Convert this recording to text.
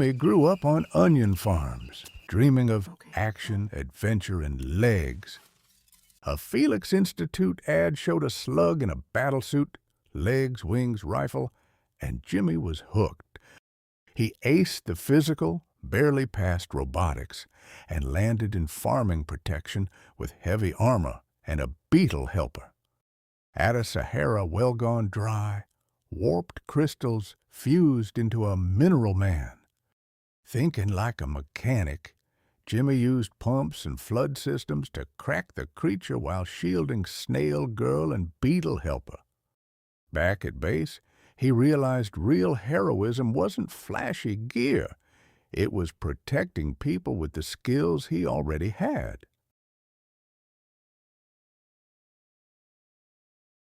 Jimmy grew up on onion farms, dreaming of action, adventure, and legs. A Felix Institute ad showed a slug in a battlesuit, legs, wings, rifle, and Jimmy was hooked. He aced the physical, barely passed robotics, and landed in farming protection with heavy armor and a beetle helper. At a Sahara well gone dry, warped crystals fused into a mineral man. Thinking like a mechanic, Jimmy used pumps and flood systems to crack the creature while shielding Snail Girl and Beetle Helper. Back at base, he realized real heroism wasn't flashy gear. It was protecting people with the skills he already had.